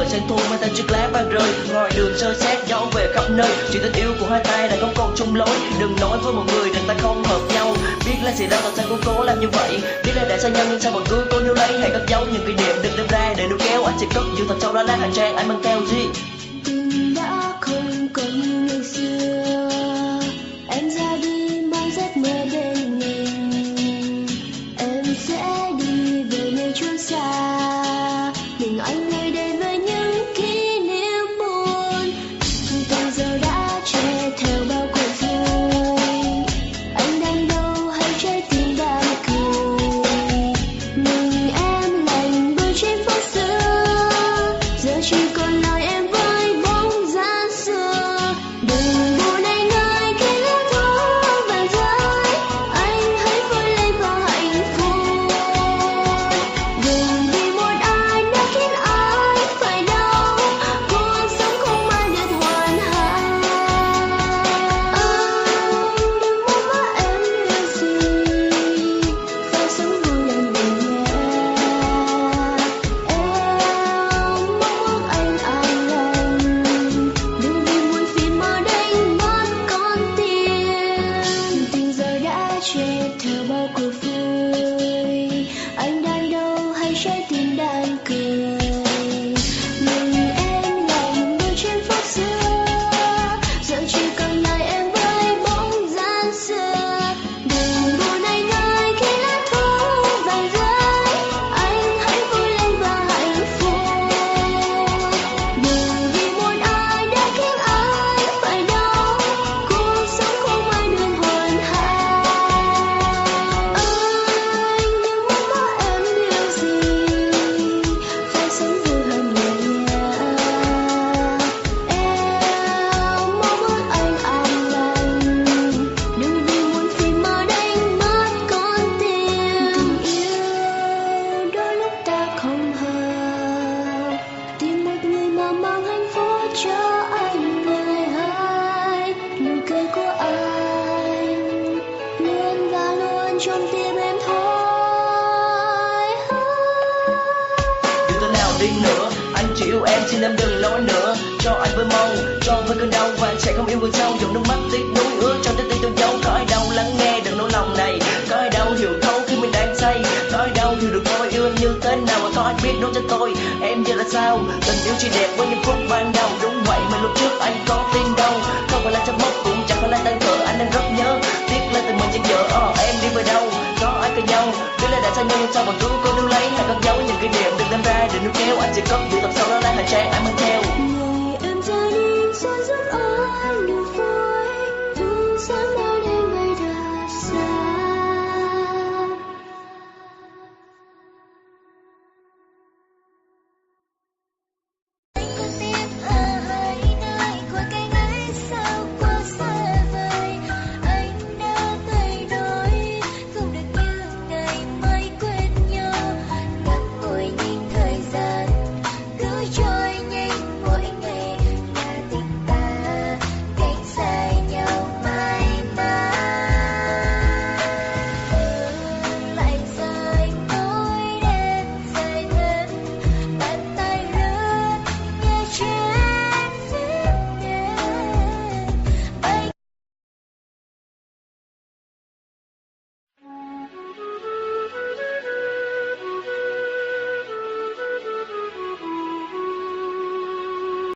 đời sang thu mang tên chiếc lá vàng rơi, ngoài đường sơ sát gió về khắp nơi. Chuyện tình yêu của hai ta đã có con chung lối, đừng nói với một người rằng ta không hợp nhau. Biết là gì đâu tại sao cô cố làm như vậy, biết là để xa nhau nhưng sao vẫn cứ cố níu lấy. Hãy cất giấu những kỷ niệm đừng đem ra để nuôi kéo, anh sẽ cất giữ thật sâu đó là hành trang anh mang theo gì. Tình đã không còn như ngày xưa, em ra đi mang giấc mơ bên mình. Em sẽ đi về nơi chốn xa, mình anh nơi đây với những kỷ niệm buồn. Tình giờ đã che theo bao cuộc vui, anh đang đâu hay trái tim đang cười. Mình em lành đôi trên phố xưa, giờ chỉ còn lại em với bóng dáng xưa. Đừng buồn anh ơi, khi lá thu vàng rơi, anh hãy vui lên và hạnh phúc. Đừng vì một ai đã khiến ai phải đau, cuộc sống không ai được hoàn hảo. Anh đừng mong mỏi em điều gì, phải sống vui lên mình nhé. Em mong ước anh an lành, đừng vì muộn phiền mà đánh mất con tim. Tình giờ đã che theo bao cuộc vui, anh đang đâu hay trái tim đang cười. Mình em lành đôi trên phố xưa, giờ chỉ còn lại em với bóng dáng xưa. Đừng buồn anh ơi, khi lá thu vàng rơi, anh hãy vui lên và hạnh phúc. Đừng vì một ai đã khiến ai phải đau, cuộc sống không ai được hoàn hảo. Anh đừng mong mỏi em điều gì, phải sống vui hơn mình nhé. Em mong ước anh an lành, đừng vì muộn phiền mà đánh mất con tim. Tình yêu đôi lúc ta không hợp, tìm một người mà mang hạnh phúc cho anh người hãy. Nụ cười của anh luôn và luôn trong tim em thôi. Dù thế nào đi nữa anh chỉ yêu em, xin em đừng nói nữa. Cho anh với mong, cho với cơn đau và anh sẽ không yêu người sau. Dòng nước mắt tiếc nuối ước trong trái tim tôi giấu. Có ai đâu lắng nghe được nỗi lòng này, có ai đâu hiểu thấu khi mình đang say, có ai đâu hiểu được tôi yêu em như thế nào, và có ai biết nói cho tôi em giờ là sao. Tình yêu chỉ đẹp với những phút ban đầu, đúng vậy mà lúc trước anh có tin đâu. Không phải là chấp mốc cũng chẳng phải là tan vỡ, anh đang rất nhớ tiếc là tình mình chẳng dở. Em đi về đâu, có ai cần nhau, biết là đã xa nhau nhưng sao vẫn cứ cố níu lấy. Hãy cất giấu những kỷ niệm đừng đem ra để nuôi kéo, anh sẽ cất giữ thật